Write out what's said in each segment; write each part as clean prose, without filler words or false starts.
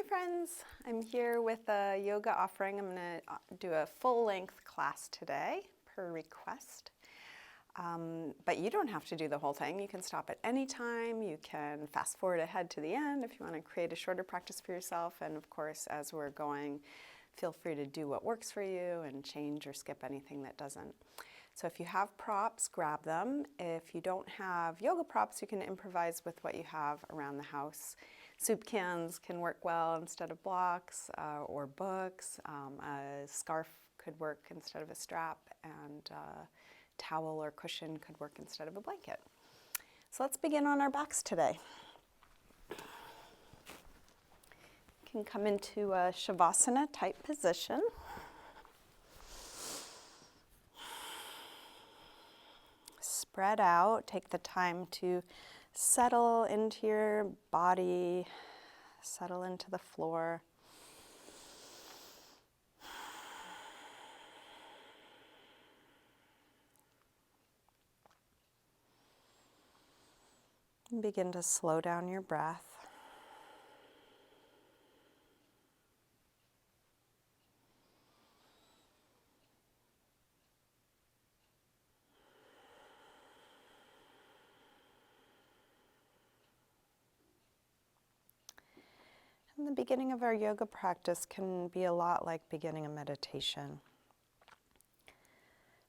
Hi friends, I'm here with a yoga offering. I'm going to do a full-length class today per request. But you don't have to do the whole thing. You can stop at any time. You can fast forward ahead to the end if you want to create a shorter practice for yourself. And of course, as we're going, feel free to do what works for you and change or skip anything that doesn't. So if you have props, grab them. If you don't have yoga props, you can improvise with what you have around the house. Soup cans can work well instead of blocks or books. A scarf could work instead of a strap, and a towel or cushion could work instead of a blanket. So let's begin on our backs today. You can come into a Shavasana type position. Spread out, take the time to settle into your body, settle into the floor. And begin to slow down your breath. And the beginning of our yoga practice can be a lot like beginning a meditation.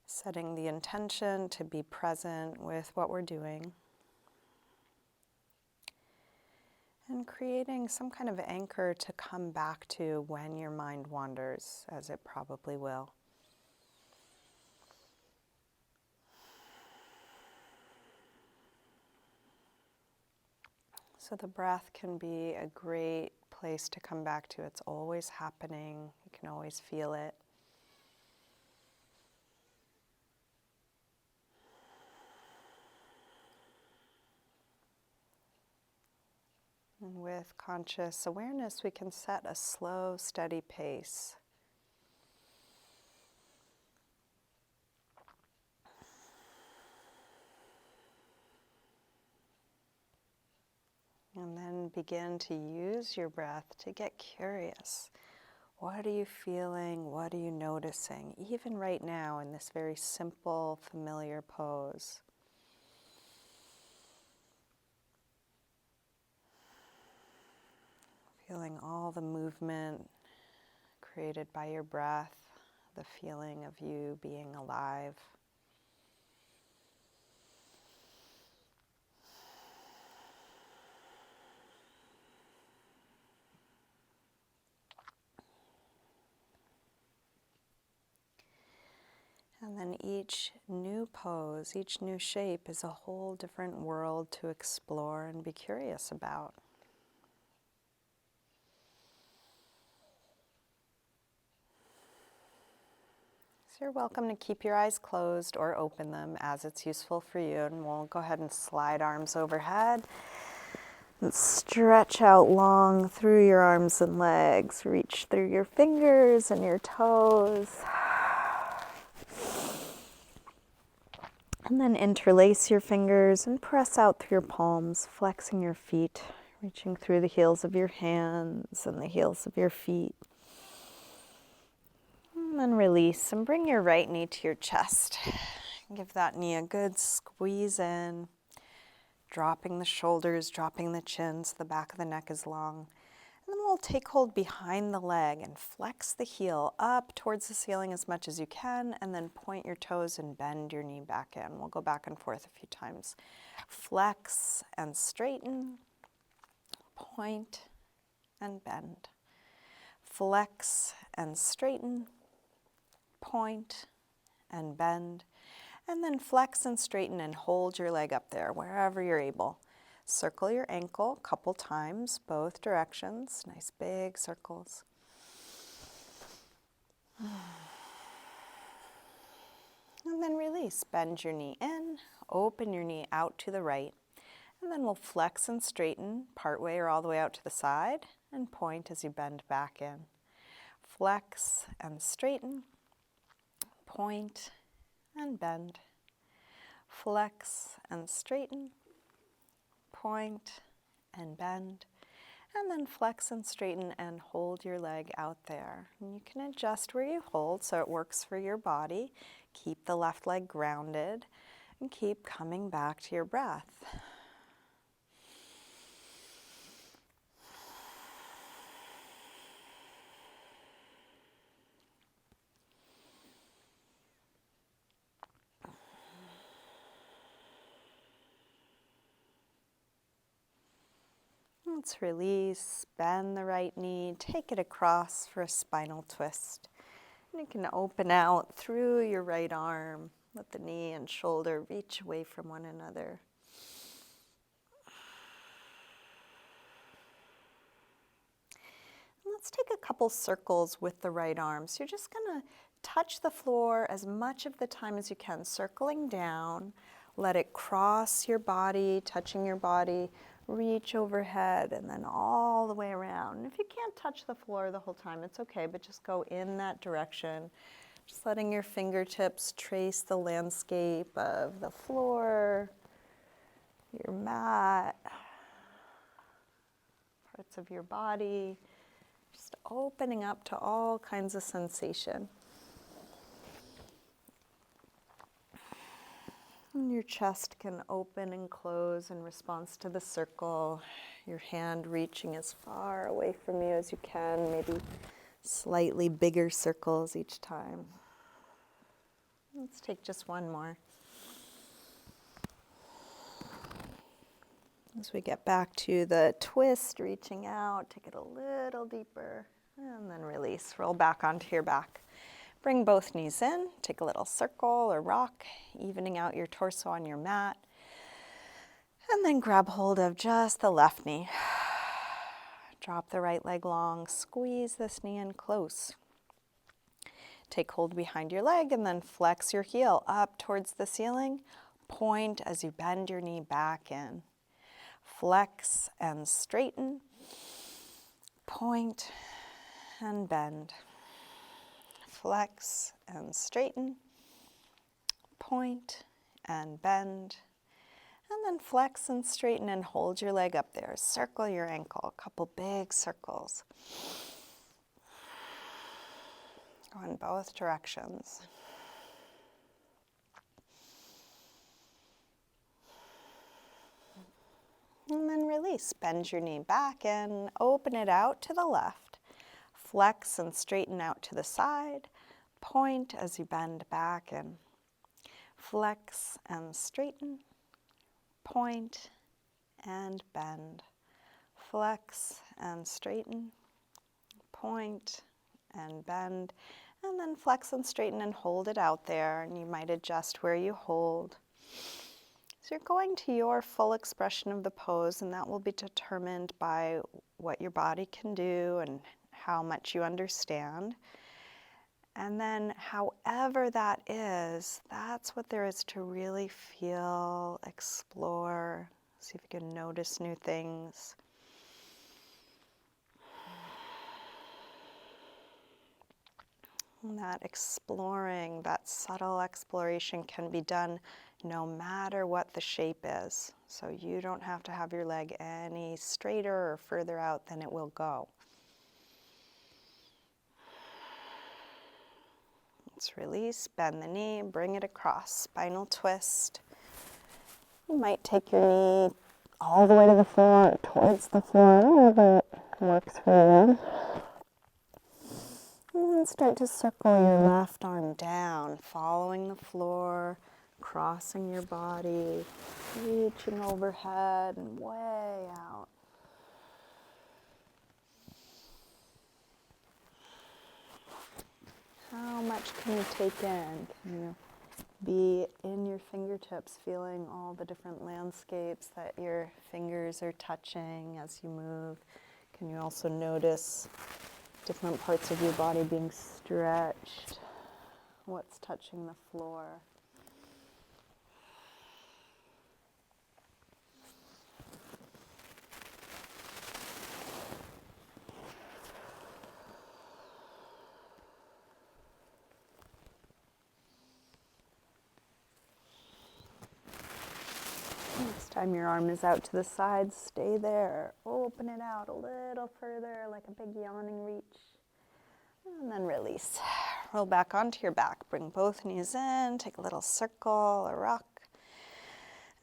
Setting the intention to be present with what we're doing. And creating some kind of anchor to come back to when your mind wanders, as it probably will. So the breath can be a great place to come back to. It's always happening. You can always feel it. And with conscious awareness, we can set a slow, steady pace. And then begin to use your breath to get curious. What are you feeling? What are you noticing? Even right now in this very simple, familiar pose. Feeling all the movement created by your breath, the feeling of you being alive. And then each new pose, each new shape is a whole different world to explore and be curious about. So you're welcome to keep your eyes closed or open them as it's useful for you. And we'll go ahead and slide arms overhead. And stretch out long through your arms and legs. Reach through your fingers and your toes. And then interlace your fingers and press out through your palms, flexing your feet, reaching through the heels of your hands and the heels of your feet. And then release and bring your right knee to your chest. Give that knee a good squeeze in, dropping the shoulders, dropping the chin so the back of the neck is long. And then we'll take hold behind the leg and flex the heel up towards the ceiling as much as you can, and then point your toes and bend your knee back in. We'll go back and forth a few times. Flex and straighten, point and bend. Flex and straighten, point and bend. And then flex and straighten and hold your leg up there wherever you're able. Circle your ankle a couple times, both directions. Nice big circles. And then release. Bend your knee in, open your knee out to the right. And then we'll flex and straighten partway or all the way out to the side and point as you bend back in. Flex and straighten, point and bend. Flex and straighten, point and bend. And then flex and straighten and hold your leg out there. And you can adjust where you hold so it works for your body. Keep the left leg grounded and keep coming back to your breath. Let's release, bend the right knee, take it across for a spinal twist. And you can open out through your right arm. Let the knee and shoulder reach away from one another. And let's take a couple circles with the right arm. So you're just going to touch the floor as much of the time as you can, circling down. Let it cross your body, touching your body. Reach overhead and then all the way around. And if you can't touch the floor the whole time, it's okay, but just go in that direction. Just letting your fingertips trace the landscape of the floor, your mat, parts of your body. Just opening up to all kinds of sensation. And your chest can open and close in response to the circle. Your hand reaching as far away from you as you can, maybe slightly bigger circles each time. Let's take just one more. As we get back to the twist, reaching out, take it a little deeper, and then release. Roll back onto your back. Bring both knees in, take a little circle or rock, evening out your torso on your mat. And then grab hold of just the left knee. Drop the right leg long, squeeze this knee in close. Take hold behind your leg and then flex your heel up towards the ceiling. Point as you bend your knee back in. Flex and straighten. Point and bend. Flex and straighten, point and bend, and then flex and straighten and hold your leg up there. Circle your ankle, a couple big circles. Go in both directions. And then release. Bend your knee back in, open it out to the left. Flex and straighten out to the side. Point as you bend back and flex and straighten, point and bend, flex and straighten, point and bend, and then flex and straighten and hold it out there, and you might adjust where you hold. So you're going to your full expression of the pose, and that will be determined by what your body can do and how much you understand. And then however that is, that's what there is to really feel, explore, see if you can notice new things. And that exploring, that subtle exploration can be done no matter what the shape is. So you don't have to have your leg any straighter or further out than it will go. Let's release, bend the knee, bring it across, spinal twist. You might take your knee all the way to the floor, towards the floor, wherever it works for you. And then start to circle your left arm down, following the floor, crossing your body, reaching overhead and way out. How much can you take in? Can you be in your fingertips, feeling all the different landscapes that your fingers are touching as you move? Can you also notice different parts of your body being stretched? What's touching the floor? time your arm is out to the side, stay there. Open it out a little further, like a big yawning reach. And then release. Roll back onto your back. Bring both knees in, take a little circle, a rock.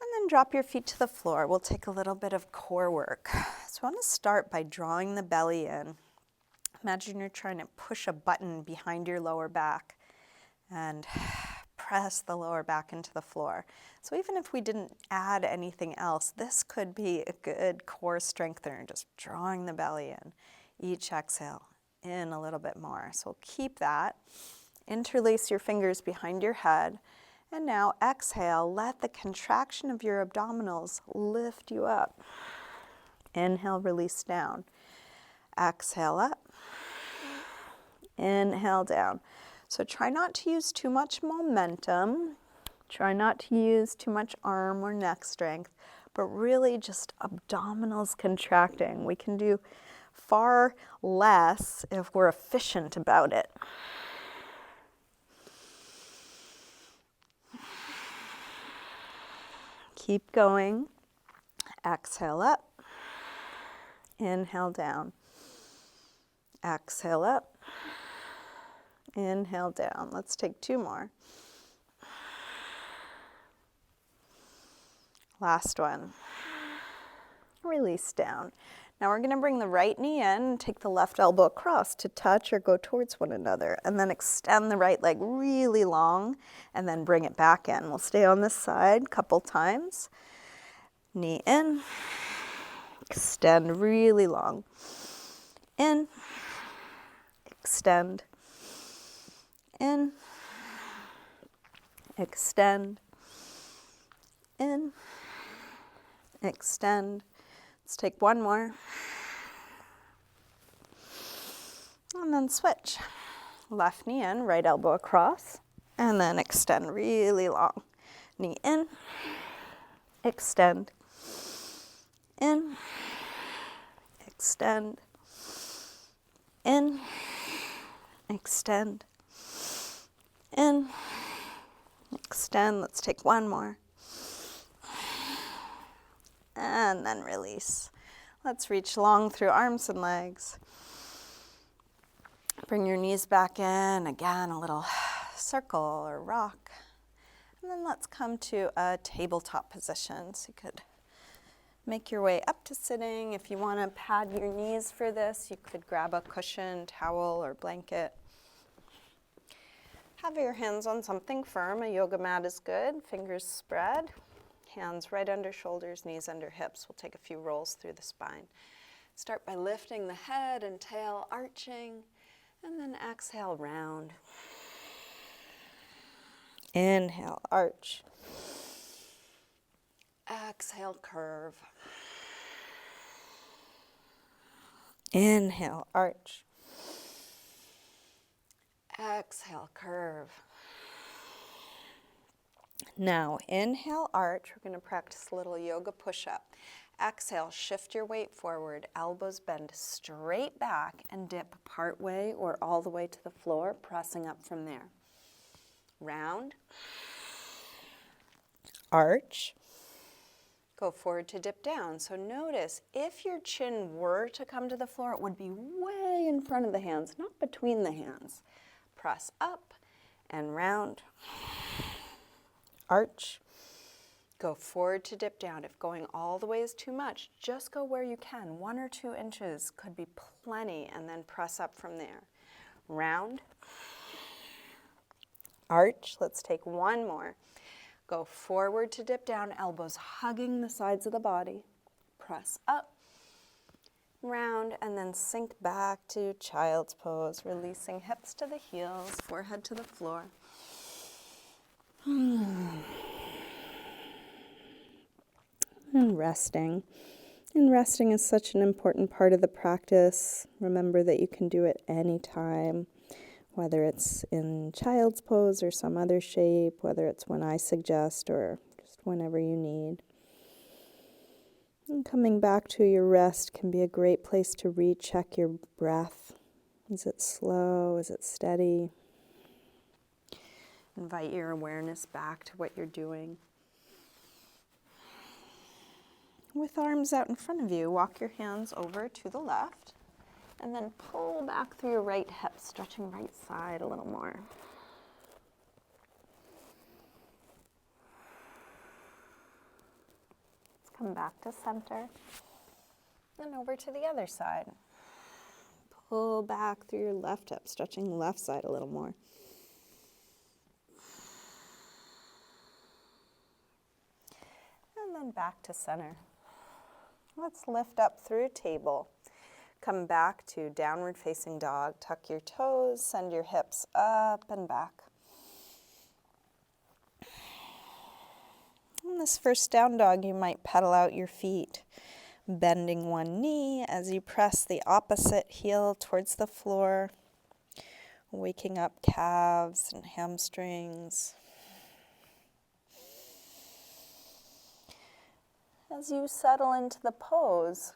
And then drop your feet to the floor. We'll take a little bit of core work. So I want to start by drawing the belly in. Imagine you're trying to push a button behind your lower back and press the lower back into the floor. So even if we didn't add anything else, this could be a good core strengthener, just drawing the belly in. Each exhale, in a little bit more. So we'll keep that. Interlace your fingers behind your head. And now exhale, let the contraction of your abdominals lift you up. Inhale, release down. Exhale up. Inhale down. So try not to use too much momentum. Try not to use too much arm or neck strength, but really just abdominals contracting. We can do far less if we're efficient about it. Keep going. Exhale up. Inhale down. Exhale up. Inhale down. Let's take two more. Last one. Release down. Now we're going to bring the right knee in and take the left elbow across to touch or go towards one another. And then extend the right leg really long and then bring it back in. We'll stay on this side a couple times. Knee in. Extend really long. In. Extend. In. Extend. In. Extend. Let's take one more. And then switch. Left knee in, right elbow across. And then extend really long. Knee in. Extend. In. Extend. In. Extend. In. Extend. Let's take one more. And then release. Let's reach long through arms and legs. Bring your knees back in. Again, a little circle or rock. And then let's come to a tabletop position. So you could make your way up to sitting. If you want to pad your knees for this, you could grab a cushion, towel, or blanket. Have your hands on something firm. A yoga mat is good. Fingers spread. Hands right under shoulders, knees under hips. We'll take a few rolls through the spine. Start by lifting the head and tail, arching, and then exhale, round. Inhale, arch. Exhale, curve. Inhale, arch. Exhale, curve. Now, inhale, arch. We're going to practice a little yoga push-up. Exhale, shift your weight forward. Elbows bend straight back and dip part way or all the way to the floor, pressing up from there. Round. Arch. Go forward to dip down. So notice, if your chin were to come to the floor, it would be way in front of the hands, not between the hands. Press up and round. Arch. Go forward to dip down. If going all the way is too much, just go where you can. 1 or 2 inches could be plenty, and then press up from there. Round. Arch. Let's take one more. Go forward to dip down, elbows hugging the sides of the body. Press up, round, and then sink back to child's pose, releasing hips to the heels, forehead to the floor. And resting. And resting is such an important part of the practice. Remember that you can do it anytime, whether it's in child's pose or some other shape, whether it's when I suggest or just whenever you need. And coming back to your rest can be a great place to recheck your breath. Is it slow? Is it steady? Invite your awareness back to what you're doing. With arms out in front of you, walk your hands over to the left and then pull back through your right hip, stretching right side a little more. Let's come back to center and over to the other side. Pull back through your left hip, stretching left side a little more. And then back to center. Let's lift up through table. Come back to downward facing dog. Tuck your toes, send your hips up and back. In this first down dog, you might pedal out your feet, bending one knee as you press the opposite heel towards the floor, waking up calves and hamstrings. As you settle into the pose,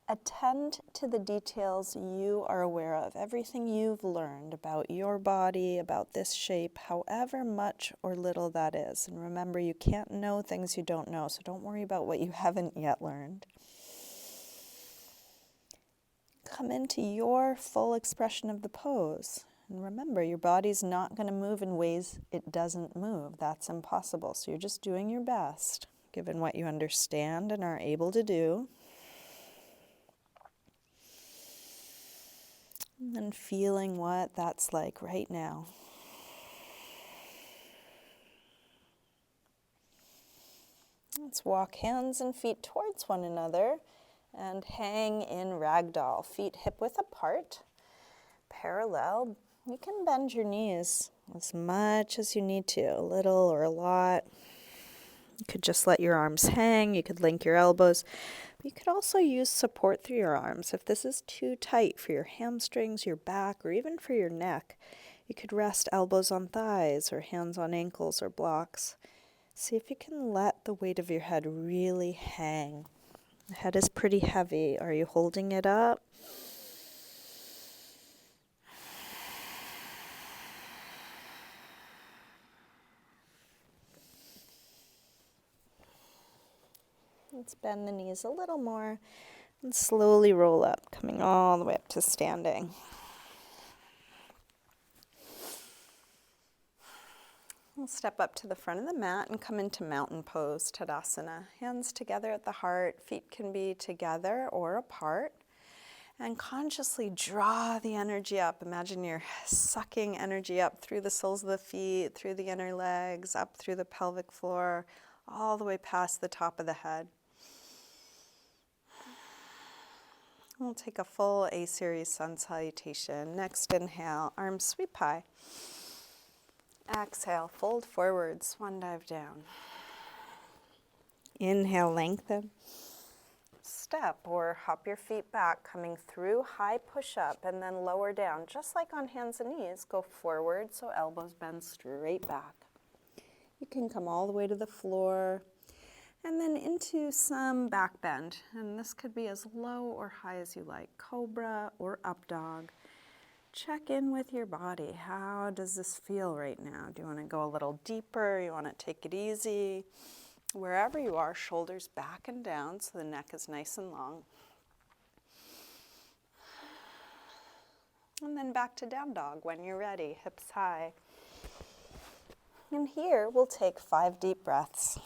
attend to the details you are aware of, everything you've learned about your body, about this shape, however much or little that is. And remember, you can't know things you don't know, so don't worry about what you haven't yet learned. Come into your full expression of the pose. And remember, your body's not going to move in ways it doesn't move. That's impossible. So you're just doing your best, given what you understand and are able to do. And then feeling what that's like right now. Let's walk hands and feet towards one another and hang in ragdoll. Feet hip width apart, parallel. You can bend your knees as much as you need to, a little or a lot. You could just let your arms hang. You could link your elbows. But you could also use support through your arms. If this is too tight for your hamstrings, your back, or even for your neck, you could rest elbows on thighs or hands on ankles or blocks. See if you can let the weight of your head really hang. The head is pretty heavy. Are you holding it up? Let's bend the knees a little more and slowly roll up, coming all the way up to standing. We'll step up to the front of the mat and come into mountain pose, Tadasana. Hands together at the heart, feet can be together or apart. And consciously draw the energy up. Imagine you're sucking energy up through the soles of the feet, through the inner legs, up through the pelvic floor, all the way past the top of the head. We'll take a full A-series sun salutation. Next inhale, arms sweep high. Exhale, fold forward, swan dive down. Inhale, lengthen. Step or hop your feet back, coming through high push-up and then lower down. Just like on hands and knees, go forward so elbows bend straight back. You can come all the way to the floor and then into some back bend. And this could be as low or high as you like, cobra or up dog. Check in with your body. How does this feel right now? Do you want to go a little deeper? You want to take it easy? Wherever you are, shoulders back and down so the neck is nice and long. And then back to down dog when you're ready, hips high. And here we'll take 5 deep breaths.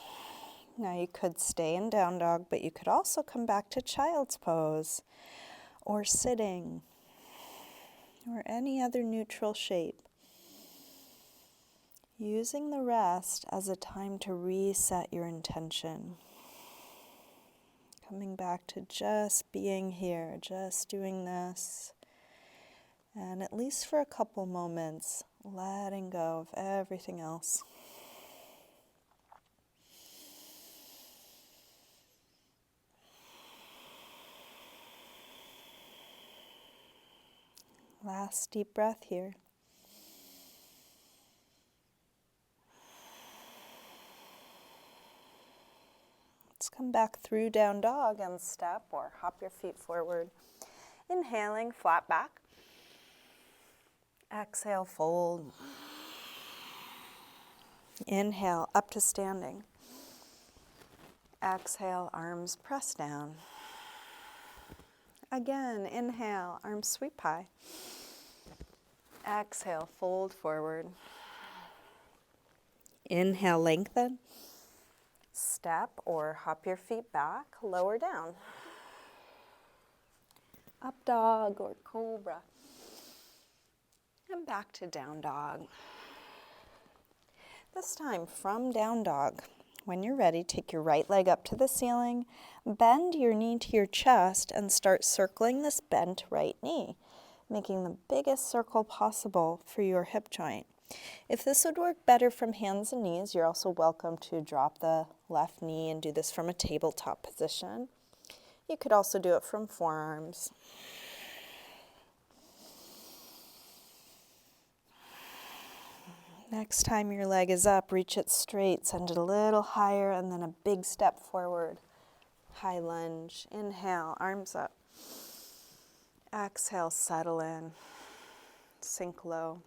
Now you could stay in down dog, but you could also come back to child's pose or sitting or any other neutral shape. Using the rest as a time to reset your intention. Coming back to just being here, just doing this. And at least for a couple moments, letting go of everything else. Last deep breath here. Let's come back through down dog and step or hop your feet forward. Inhaling, flat back. Exhale, fold. Inhale, up to standing. Exhale, arms press down. Again, inhale, arms sweep high. Exhale, fold forward. Inhale, lengthen. Step or hop your feet back, lower down. Up dog or cobra. And back to down dog. This time from down dog. When you're ready, take your right leg up to the ceiling, bend your knee to your chest, and start circling this bent right knee, making the biggest circle possible for your hip joint. If this would work better from hands and knees, you're also welcome to drop the left knee and do this from a tabletop position. You could also do it from forearms. Next time your leg is up, reach it straight, send it a little higher, and then a big step forward. High lunge. Inhale, arms up. Exhale, settle in. Sink low.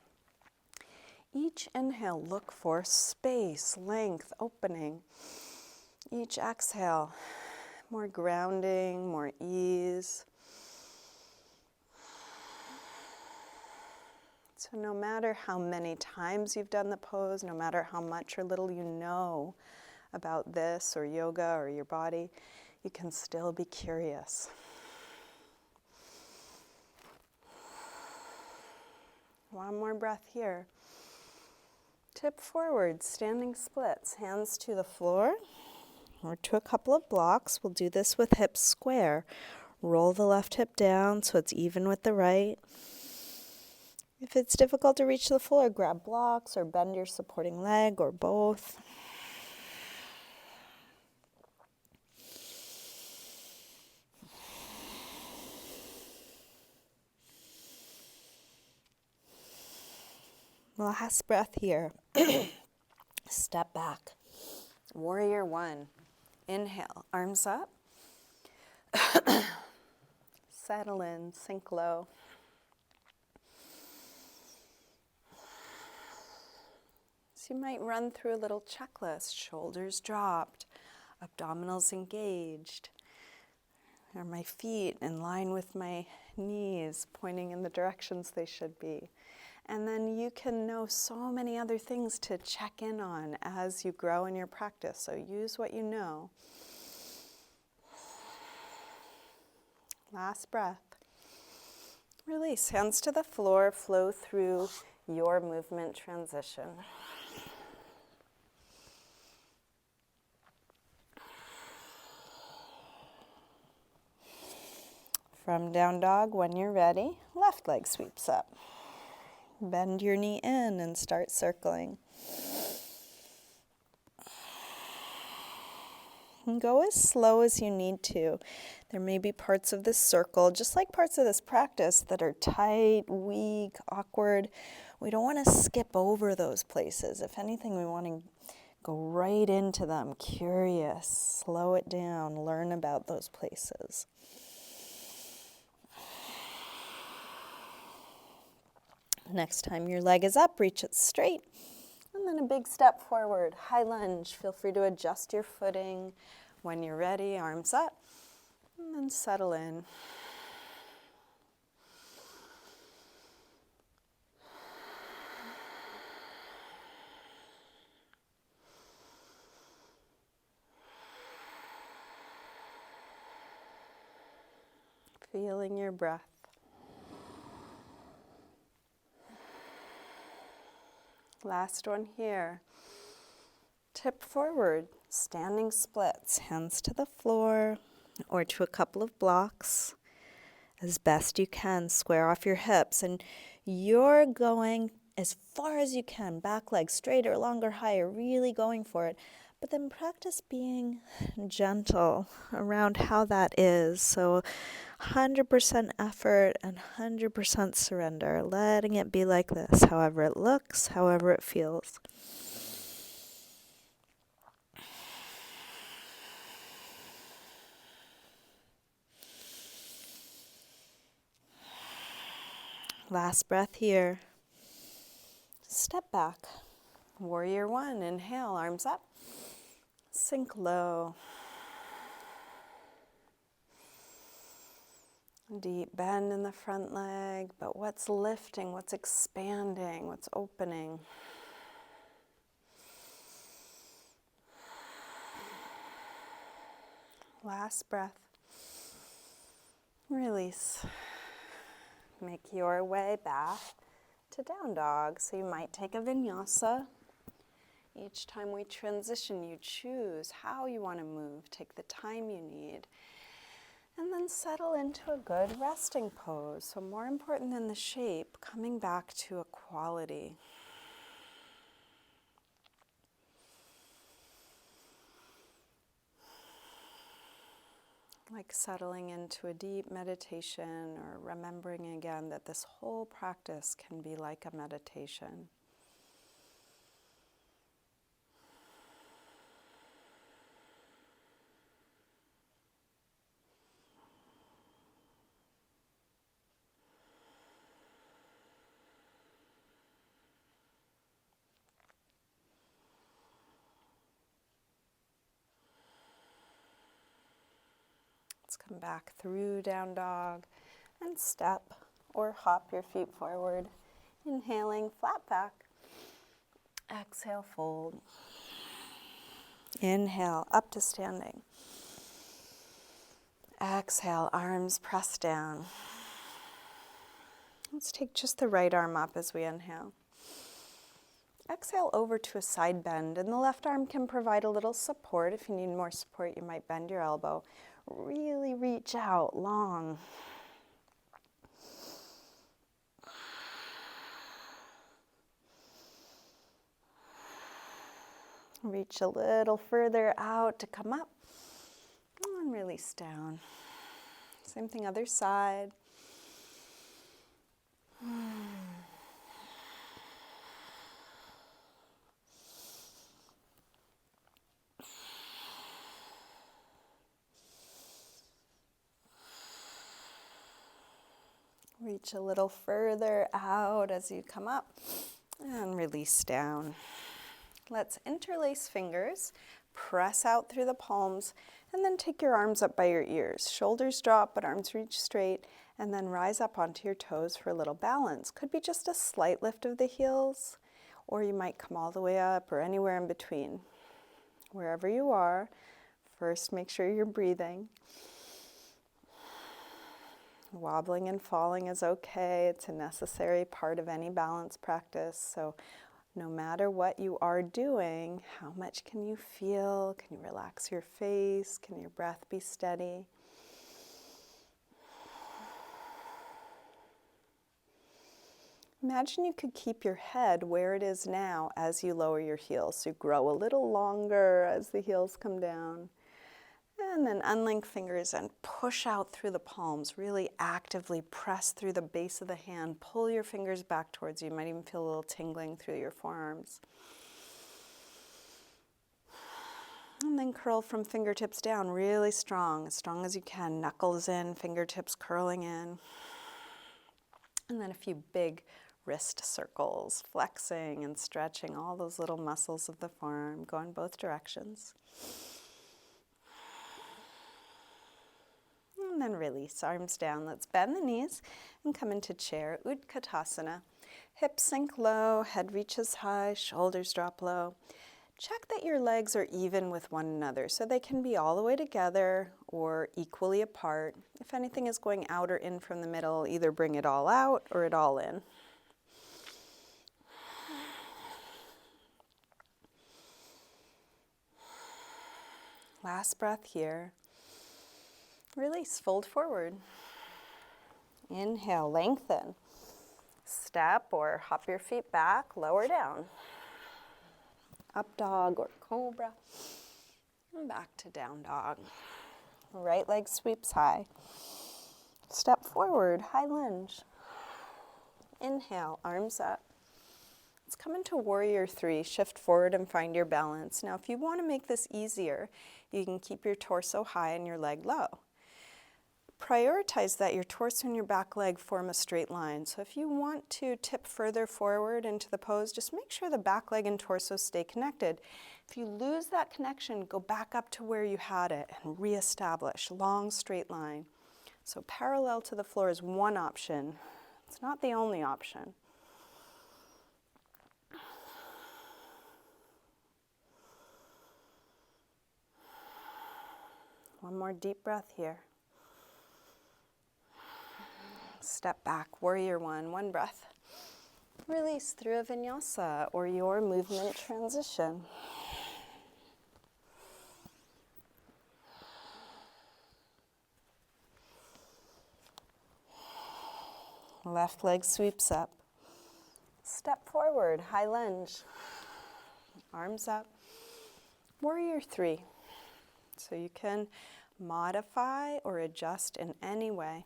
Each inhale, look for space, length, opening. Each exhale, more grounding, more ease. So no matter how many times you've done the pose, no matter how much or little you know about this or yoga or your body, you can still be curious. One more breath here. Tip forward, standing splits, hands to the floor or to a couple of blocks. We'll do this with hips square. Roll the left hip down so it's even with the right. If it's difficult to reach the floor, grab blocks or bend your supporting leg or both. Last breath here. Step back. Warrior one. Inhale, arms up. Settle in, sink low. So you might run through a little checklist. Shoulders dropped, abdominals engaged. Are my feet in line with my knees, pointing in the directions they should be? And then you can know so many other things to check in on as you grow in your practice. So use what you know. Last breath. Release. Hands to the floor. Flow through your movement transition. From down dog, when you're ready, left leg sweeps up. Bend your knee in and start circling. And go as slow as you need to. There may be parts of this circle, just like parts of this practice, that are tight, weak, awkward. We don't want to skip over those places. If anything, we want to go right into them, curious, slow it down, learn about those places. Next time your leg is up, reach it straight. And then a big step forward, high lunge. Feel free to adjust your footing. When you're ready, arms up. And then settle in. Feeling your breath. Last one here. Tip forward, standing splits, hands to the floor or to a couple of blocks. As best you can, square off your hips, and you're going as far as you can, back leg straighter, longer, higher, really going for it. But then practice being gentle around how that is. So 100% effort and 100% surrender, letting it be like this, however it looks, however it feels. Last breath here. Step back. Warrior one, inhale, arms up. Sink low. Deep bend in the front leg, but what's lifting, what's expanding, what's opening? Last breath. Release. Make your way back to down dog. So you might take a vinyasa. Each time we transition, you choose how you want to move. Take the time you need. And then settle into a good resting pose. So more important than the shape, coming back to a quality. Like settling into a deep meditation, or remembering again that this whole practice can be like a meditation. Let's come back through down dog and step or hop your feet forward. Inhaling, flat back. Exhale, fold. Inhale, up to standing. Exhale, arms press down. Let's take just the right arm up as we inhale. Exhale over to a side bend, and the left arm can provide a little support. If you need more support, you might bend your elbow. Really reach out long. Reach a little further out to come up and release down. Same thing, other side. Reach a little further out as you come up and release down. Let's interlace fingers, press out through the palms, and then take your arms up by your ears. Shoulders drop, but arms reach straight, and then rise up onto your toes for a little balance. Could be just a slight lift of the heels, or you might come all the way up or anywhere in between. Wherever you are, first make sure you're breathing. Wobbling and falling is okay. It's a necessary part of any balance practice. So no matter what you are doing, how much can you feel? Can you relax your face? Can your breath be steady? Imagine you could keep your head where it is now as you lower your heels. So you grow a little longer as the heels come down. And then unlink fingers and push out through the palms. Really actively press through the base of the hand. Pull your fingers back towards you. You might even feel a little tingling through your forearms. And then curl from fingertips down, really strong as you can. Knuckles in, fingertips curling in. And then a few big wrist circles, flexing and stretching all those little muscles of the forearm. Go in both directions. And then release, arms down. Let's bend the knees and come into chair, Utkatasana. Hips sink low, head reaches high, shoulders drop low. Check that your legs are even with one another, so they can be all the way together or equally apart. If anything is going out or in from the middle, either bring it all out or it all in. Last breath here. Release, fold forward. Inhale, lengthen. Step or hop your feet back, lower down. Up dog or cobra. And back to down dog. Right leg sweeps high. Step forward, high lunge. Inhale, arms up. Let's come into warrior three. Shift forward and find your balance. Now, if you want to make this easier, you can keep your torso high and your leg low. Prioritize that your torso and your back leg form a straight line. So if you want to tip further forward into the pose, just make sure the back leg and torso stay connected. If you lose that connection, go back up to where you had it and reestablish long straight line. So parallel to the floor is one option. It's not the only option. One more deep breath here. Step back, warrior one breath. Release through a vinyasa or your movement transition. Left leg sweeps up. Step forward, high lunge. Arms up. Warrior 3. So you can modify or adjust in any way.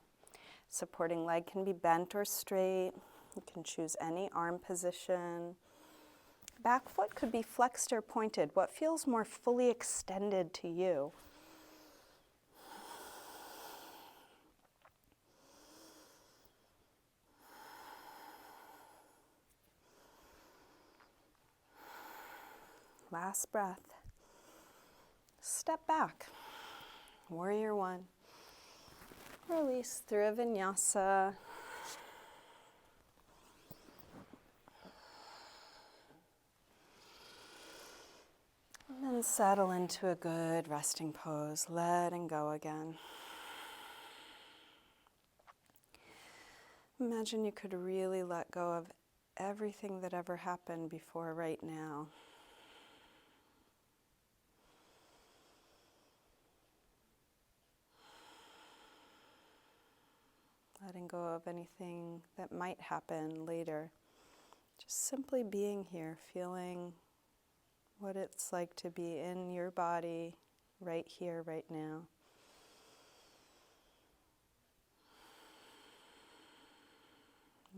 Supporting leg can be bent or straight. You can choose any arm position. Back foot could be flexed or pointed. What feels more fully extended to you? Last breath. Step back. Warrior 1. Release through a vinyasa. And then settle into a good resting pose, letting go again. Imagine you could really let go of everything that ever happened before right now. Letting go of anything that might happen later. Just simply being here, feeling what it's like to be in your body right here, right now.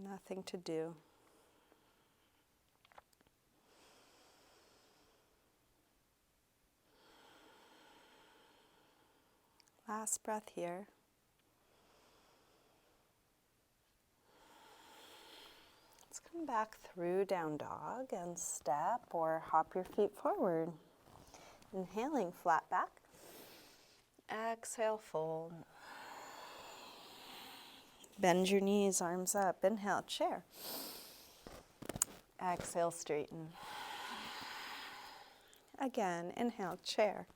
Nothing to do. Last breath here. Let's come back through down dog and step or hop your feet forward. Inhaling, flat back. Exhale, fold. Bend your knees, arms up. Inhale, chair. Exhale, straighten. Again, inhale, chair.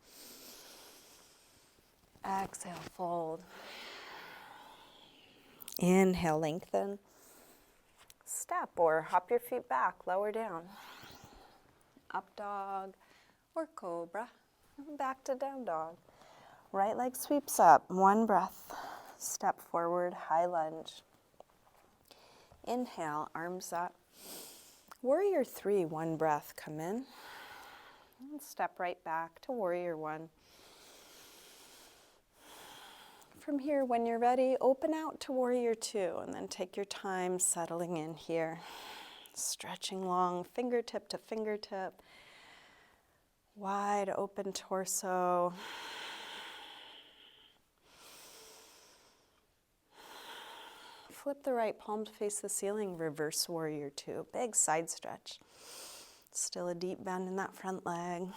Exhale, fold. Inhale, lengthen. Step or hop your feet back, lower down. Up dog or cobra. Back to down dog. Right leg sweeps up, one breath. Step forward, high lunge. Inhale, arms up. Warrior 3, one breath, come in. And step right back to warrior 1. From here, when you're ready, open out to warrior 2 and then take your time settling in here. Stretching long, fingertip to fingertip. Wide open torso. Flip the right palm to face the ceiling, reverse warrior 2. Big side stretch. Still a deep bend in that front leg.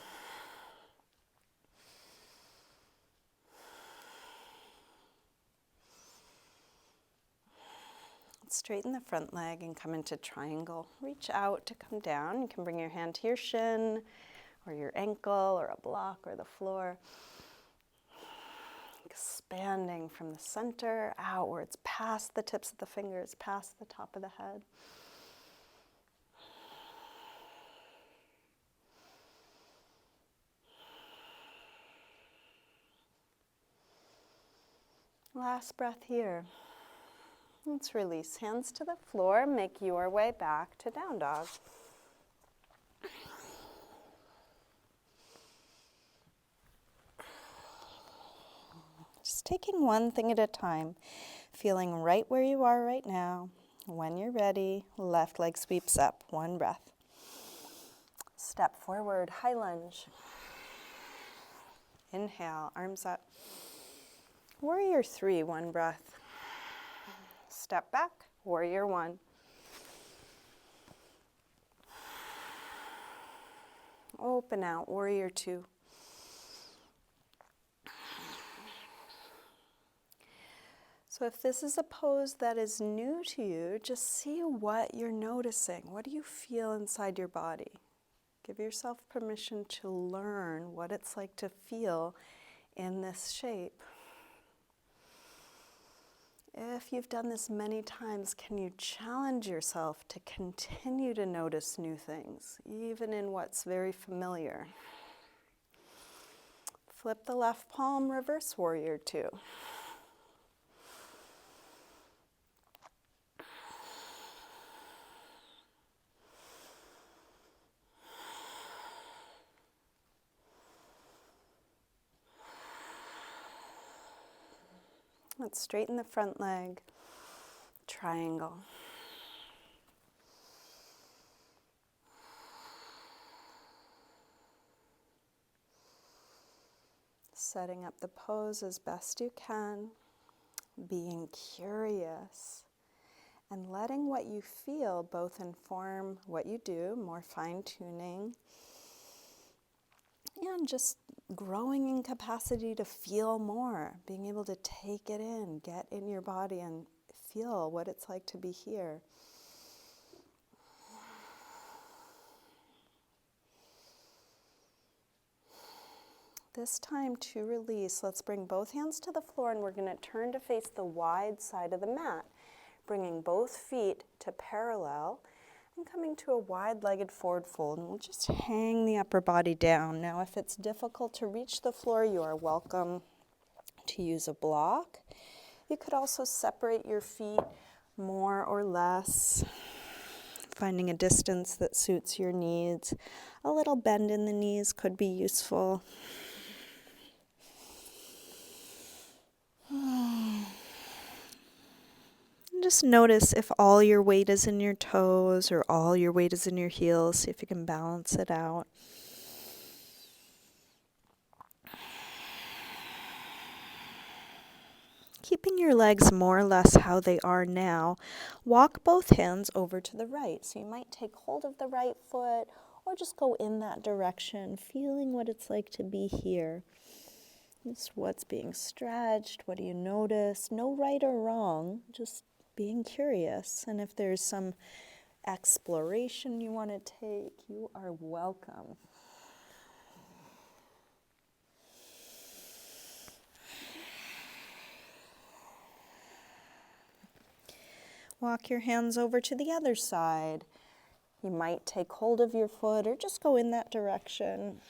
Straighten the front leg and come into triangle. Reach out to come down. You can bring your hand to your shin or your ankle or a block or the floor. Expanding from the center outwards, past the tips of the fingers, past the top of the head. Last breath here. Let's release hands to the floor. Make your way back to down dog. Just taking one thing at a time, feeling right where you are right now. When you're ready, left leg sweeps up, one breath. Step forward, high lunge. Inhale, arms up. Warrior 3, one breath. Step back, warrior 1. Open out, warrior 2. So if this is a pose that is new to you, just see what you're noticing. What do you feel inside your body? Give yourself permission to learn what it's like to feel in this shape. If you've done this many times, can you challenge yourself to continue to notice new things, even in what's very familiar? Flip the left palm, reverse warrior two. Let's straighten the front leg, triangle. Setting up the pose as best you can, being curious, and letting what you feel both inform what you do, more fine-tuning, and just growing in capacity to feel more, being able to take it in, get in your body and feel what it's like to be here. This time to release, let's bring both hands to the floor and we're going to turn to face the wide side of the mat, bringing both feet to parallel and coming to a wide-legged forward fold, and we'll just hang the upper body down. Now, if it's difficult to reach the floor, you are welcome to use a block. You could also separate your feet more or less, finding a distance that suits your needs. A little bend in the knees could be useful. Just notice if all your weight is in your toes or all your weight is in your heels. See if you can balance it out. Keeping your legs more or less how they are now, walk both hands over to the right. So you might take hold of the right foot or just go in that direction, feeling what it's like to be here. Just what's being stretched, what do you notice? No right or wrong, just being curious. And if there's some exploration you want to take, you are welcome. Walk your hands over to the other side. You might take hold of your foot or just go in that direction.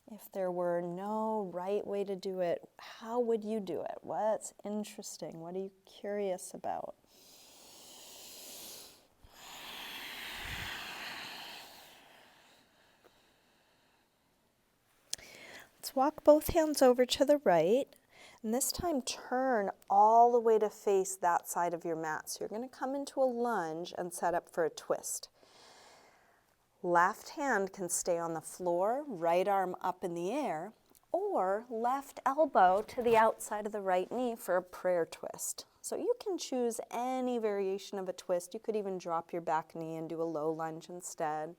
If there were no right way to do it, how would you do it? What's interesting? What are you curious about? Let's walk both hands over to the right, and this time turn all the way to face that side of your mat. So you're going to come into a lunge and set up for a twist. Left hand can stay on the floor, right arm up in the air, or left elbow to the outside of the right knee for a prayer twist. So you can choose any variation of a twist. You could even drop your back knee and do a low lunge instead.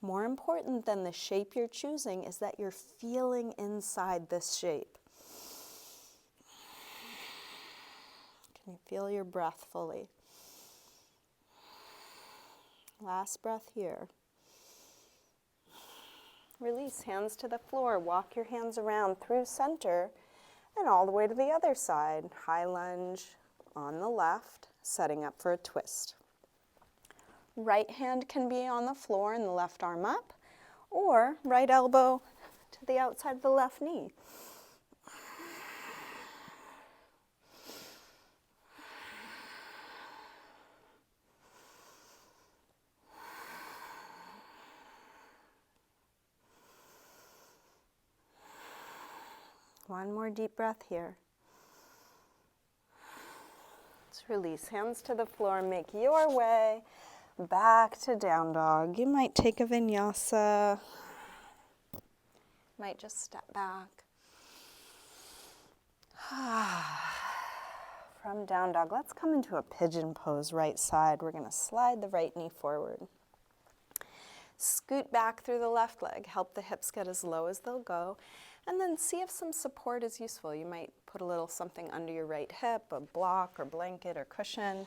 More important than the shape you're choosing is that you're feeling inside this shape. Can you feel your breath fully? Last breath here. Release, hands to the floor. Walk your hands around through center and all the way to the other side. High lunge on the left, setting up for a twist. Right hand can be on the floor and the left arm up, or right elbow to the outside of the left knee. One more deep breath here. Let's release, hands to the floor, make your way back to down dog. You might take a vinyasa, might just step back. From down dog, let's come into a pigeon pose, right side. We're going to slide the right knee forward. Scoot back through the left leg. Help the hips get as low as they'll go. And then see if some support is useful. You might put a little something under your right hip, a block or blanket or cushion.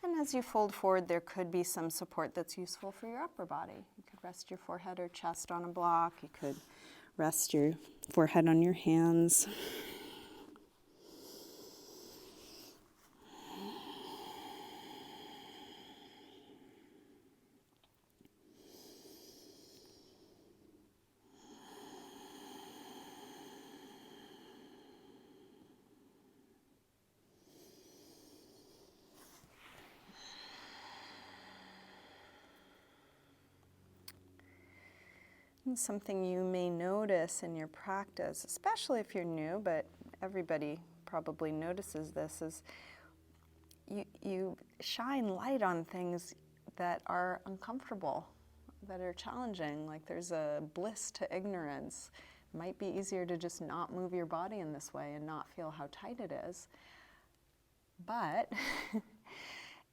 And as you fold forward, there could be some support that's useful for your upper body. You could rest your forehead or chest on a block. You could rest your forehead on your hands. And something you may notice in your practice, especially if you're new, but everybody probably notices this, is you shine light on things that are uncomfortable, that are challenging. Like there's a bliss to ignorance. It might be easier to just not move your body in this way and not feel how tight it is. But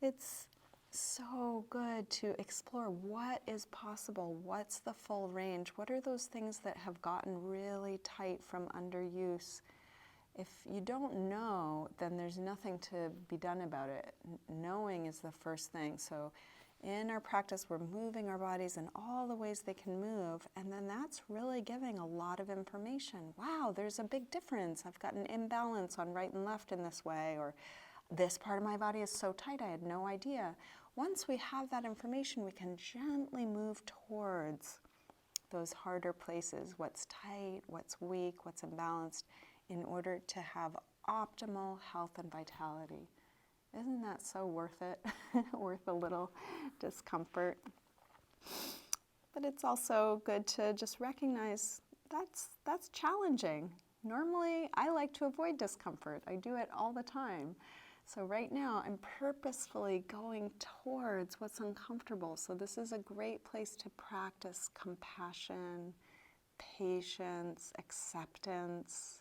it's so good to explore what is possible, what's the full range, what are those things that have gotten really tight from underuse. If you don't know, then there's nothing to be done about it. Knowing is the first thing. So in our practice, we're moving our bodies in all the ways they can move, and then that's really giving a lot of information. Wow, there's a big difference. I've got an imbalance on right and left in this way, or this part of my body is so tight, I had no idea. Once we have that information, we can gently move towards those harder places, what's tight, what's weak, what's imbalanced, in order to have optimal health and vitality. Isn't that so worth it? Worth a little discomfort. But it's also good to just recognize that's challenging. Normally, I like to avoid discomfort. I do it all the time. So right now, I'm purposefully going towards what's uncomfortable. So this is a great place to practice compassion, patience, acceptance.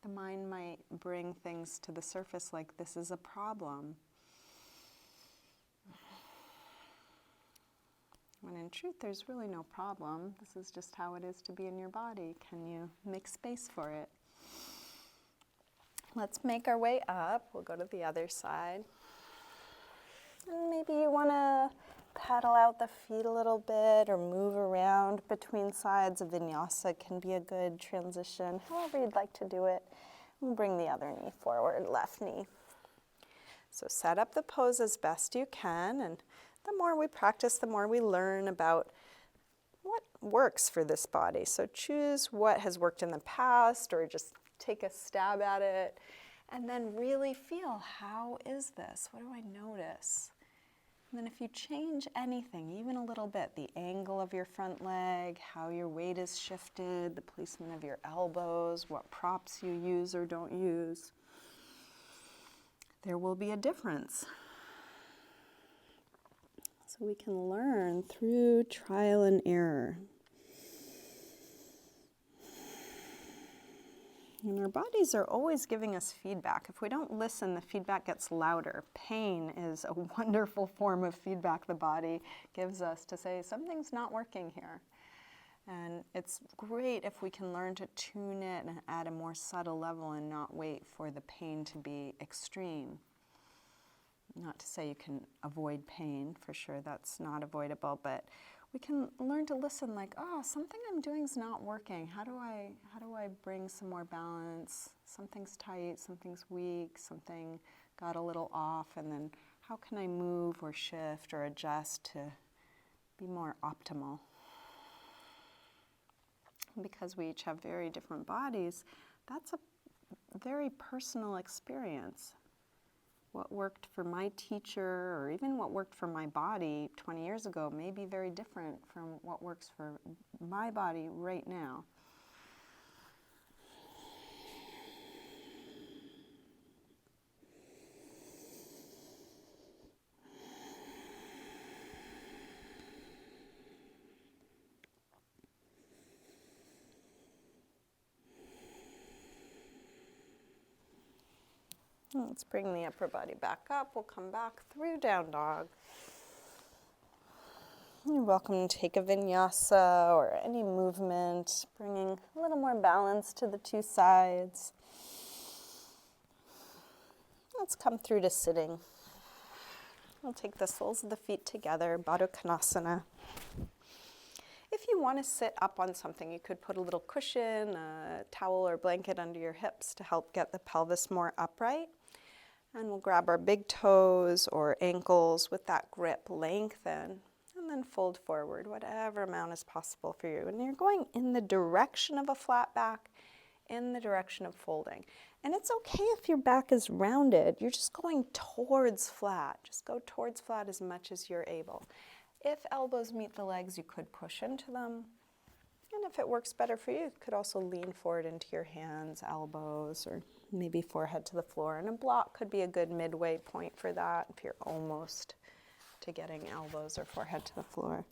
The mind might bring things to the surface like this is a problem, when in truth there's really no problem. This is just how it is to be in your body. Can you make space for it? Let's make our way up. We'll go to the other side. And maybe you want to paddle out the feet a little bit or move around between sides. A vinyasa can be a good transition, however you'd like to do it. And bring the other knee forward, left knee. So set up the pose as best you can, and the more we practice, the more we learn about what works for this body. So choose what has worked in the past, or just take a stab at it, and then really feel, how is this? What do I notice? And then if you change anything, even a little bit, the angle of your front leg, how your weight is shifted, the placement of your elbows, what props you use or don't use, there will be a difference. So we can learn through trial and error. And our bodies are always giving us feedback. If we don't listen, the feedback gets louder. Pain is a wonderful form of feedback the body gives us to say something's not working here. And it's great if we can learn to tune it and at a more subtle level and not wait for the pain to be extreme. Not to say you can avoid pain, for sure, that's not avoidable, but we can learn to listen like, oh, something I'm doing is not working. How do I bring some more balance? Something's tight, something's weak, something got a little off, and then how can I move or shift or adjust to be more optimal? Because we each have very different bodies, that's a very personal experience. What worked for my teacher, or even what worked for my body 20 years ago, may be very different from what works for my body right now. Let's bring the upper body back up. We'll come back through down dog. You're welcome to take a vinyasa or any movement, bringing a little more balance to the two sides. Let's come through to sitting. We'll take the soles of the feet together, Konasana. If you want to sit up on something, you could put a little cushion, a towel or blanket under your hips to help get the pelvis more upright. And we'll grab our big toes or ankles with that grip, lengthen, and then fold forward, whatever amount is possible for you. And you're going in the direction of a flat back, in the direction of folding. And it's okay if your back is rounded, you're just going towards flat. Just go towards flat as much as you're able. If elbows meet the legs, you could push into them. And if it works better for you, you could also lean forward into your hands, elbows, or maybe forehead to the floor. And a block could be a good midway point for that if you're almost to getting elbows or forehead to the floor.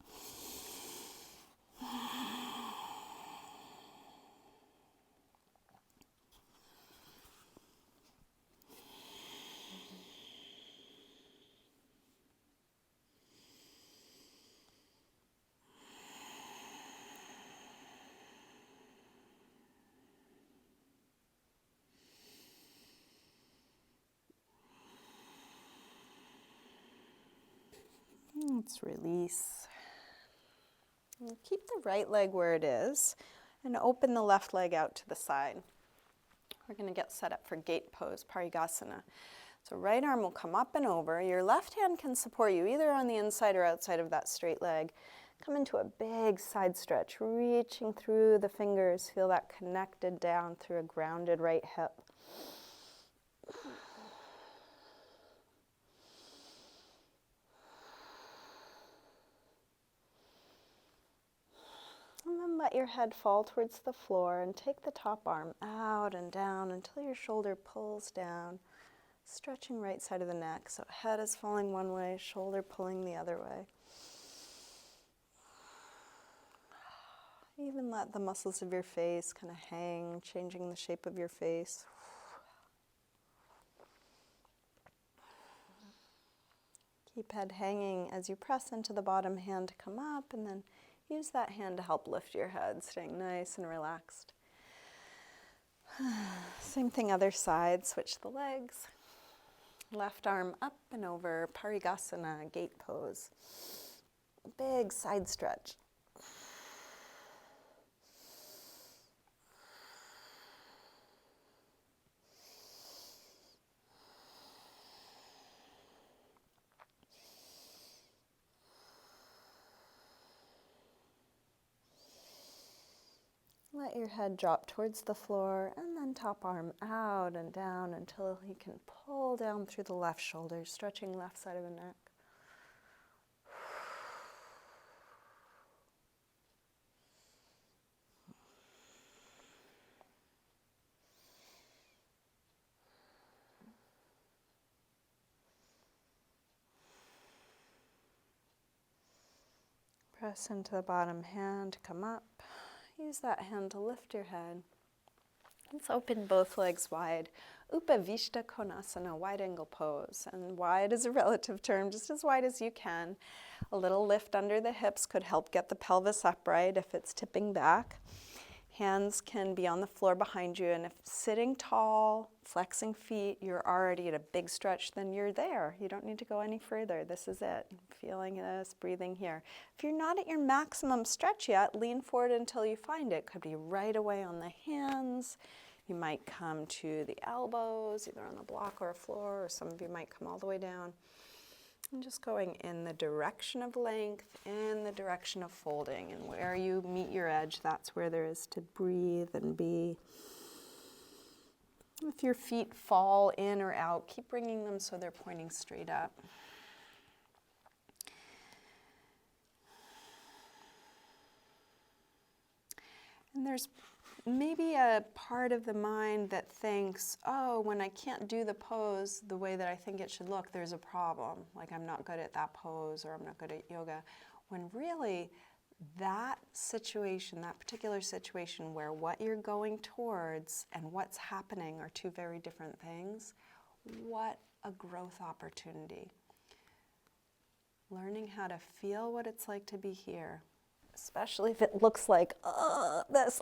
Let's release. And keep the right leg where it is and open the left leg out to the side. We're going to get set up for gate pose, Parigasana. So right arm will come up and over. Your left hand can support you either on the inside or outside of that straight leg. Come into a big side stretch, reaching through the fingers. Feel that connected down through a grounded right hip. And then let your head fall towards the floor and take the top arm out and down until your shoulder pulls down, stretching right side of the neck. So head is falling one way, shoulder pulling the other way. Even let the muscles of your face kind of hang, changing the shape of your face. Keep head hanging as you press into the bottom hand to come up, and then use that hand to help lift your head, staying nice and relaxed. Same thing other side, switch the legs. Left arm up and over, Parigasana, gate pose. Big side stretch. Let your head drop towards the floor and then top arm out and down until you can pull down through the left shoulder, stretching left side of the neck. Press into the bottom hand, come up. Use that hand to lift your head. Let's open both legs wide. Upavishta Konasana, wide angle pose. And wide is a relative term, just as wide as you can. A little lift under the hips could help get the pelvis upright if it's tipping back. Hands can be on the floor behind you, and if sitting tall, flexing feet, you're already at a big stretch, then you're there. You don't need to go any further. This is it. Feeling this, breathing here. If you're not at your maximum stretch yet, lean forward until you find it. Could be right away on the hands. You might come to the elbows, either on the block or a floor, or some of you might come all the way down. And just going in the direction of length, in the direction of folding. And where you meet your edge, that's where there is to breathe and be. If your feet fall in or out, keep bringing them so they're pointing straight up. And there's maybe a part of the mind that thinks, oh, when I can't do the pose the way that I think it should look, there's a problem. Like I'm not good at that pose or I'm not good at yoga. When really that situation, that particular situation where what you're going towards and what's happening are two very different things, what a growth opportunity. Learning how to feel what it's like to be here, especially if it looks like this.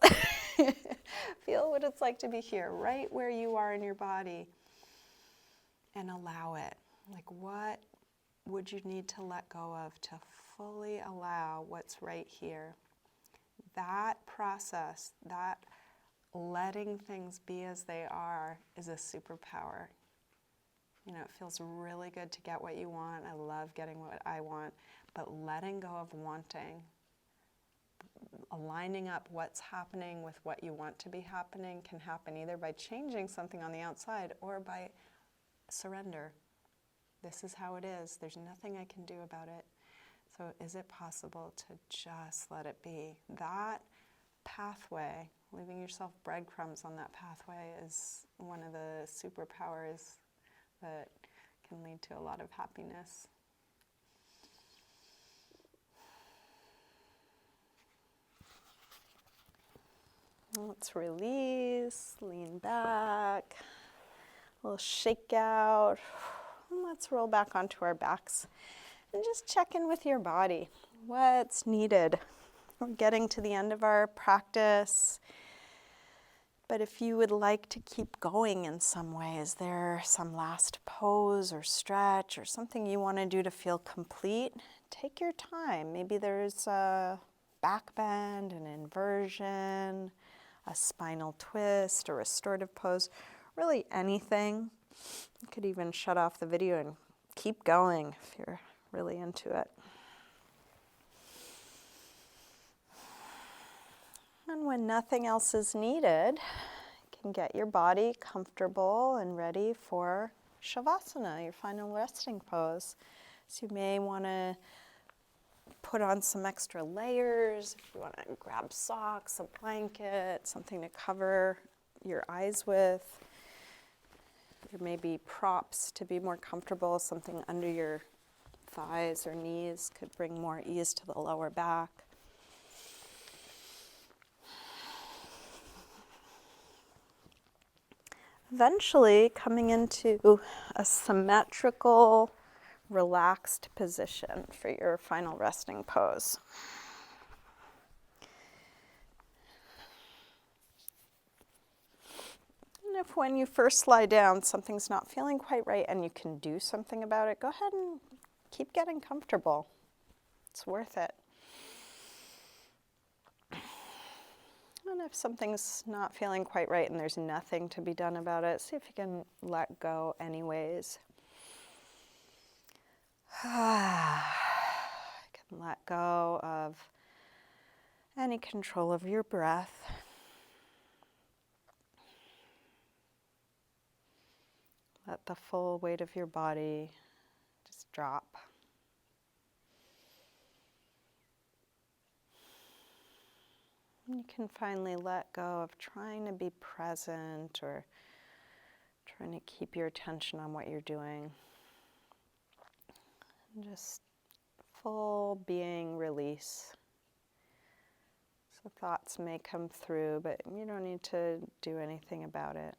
Feel what it's like to be here, right where you are in your body, and allow it. Like, what would you need to let go of to fully allow what's right here? That process, that letting things be as they are, is a superpower. You know, it feels really good to get what you want. I love getting what I want. But letting go of wanting, aligning up what's happening with what you want to be happening, can happen either by changing something on the outside or by surrender. This is how it is. There's nothing I can do about it. So is it possible to just let it be? That pathway, leaving yourself breadcrumbs on that pathway, is one of the superpowers that can lead to a lot of happiness. Let's release, lean back, a little shake out. Let's roll back onto our backs and just check in with your body. What's needed? We're getting to the end of our practice, but if you would like to keep going in some way, is there some last pose or stretch or something you want to do to feel complete? Take your time. Maybe there's a back bend, an inversion, a spinal twist, a restorative pose, really anything. You could even shut off the video and keep going if you're really into it. And when nothing else is needed, you can get your body comfortable and ready for Shavasana, your final resting pose. So you may want to put on some extra layers. If you want to grab socks, a blanket, something to cover your eyes with. There may be props to be more comfortable. Something under your thighs or knees could bring more ease to the lower back. Eventually coming into a symmetrical, relaxed position for your final resting pose. And if when you first lie down something's not feeling quite right and you can do something about it, go ahead and keep getting comfortable. It's worth it. And if something's not feeling quite right and there's nothing to be done about it, see if you can let go anyways. You can let go of any control of your breath. Let the full weight of your body just drop. You can finally let go of trying to be present or trying to keep your attention on what you're doing. And just full being release. So thoughts may come through, but you don't need to do anything about it.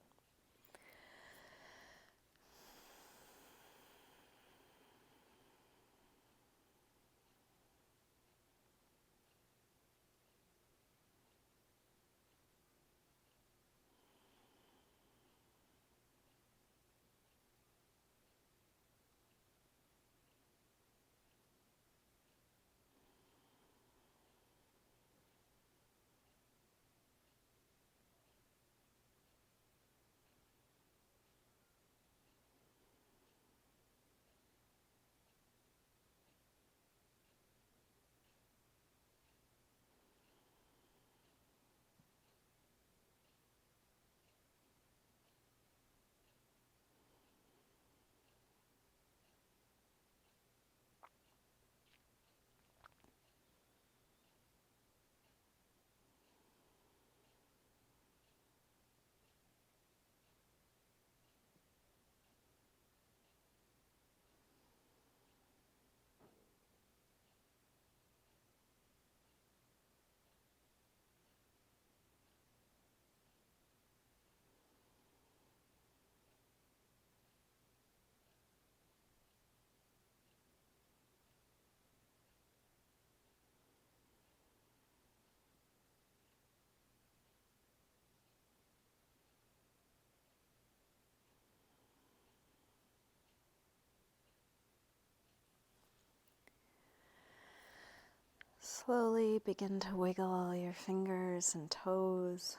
Slowly begin to wiggle your fingers and toes,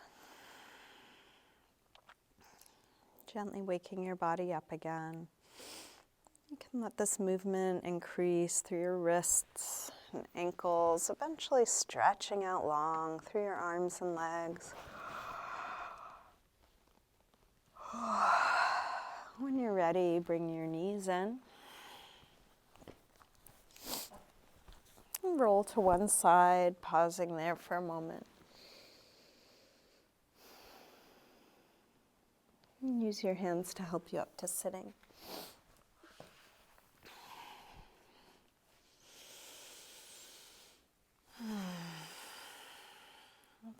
gently waking your body up again. You can let this movement increase through your wrists and ankles, eventually stretching out long through your arms and legs. When you're ready, bring your knees in. Roll to one side, pausing there for a moment. And use your hands to help you up to sitting.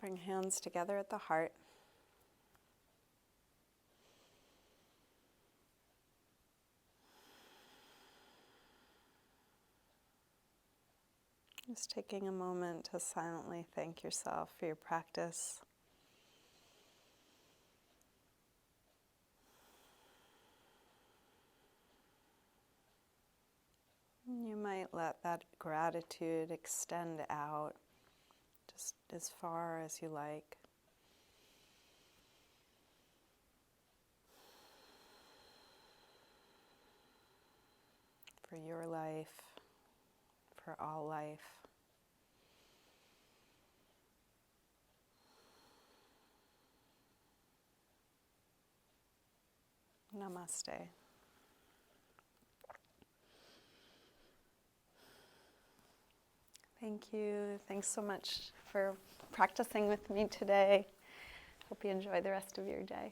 Bring hands together at the heart. Just taking a moment to silently thank yourself for your practice. You might let that gratitude extend out just as far as you like. For your life, for all life. Namaste. Thank you. Thanks so much for practicing with me today. Hope you enjoy the rest of your day.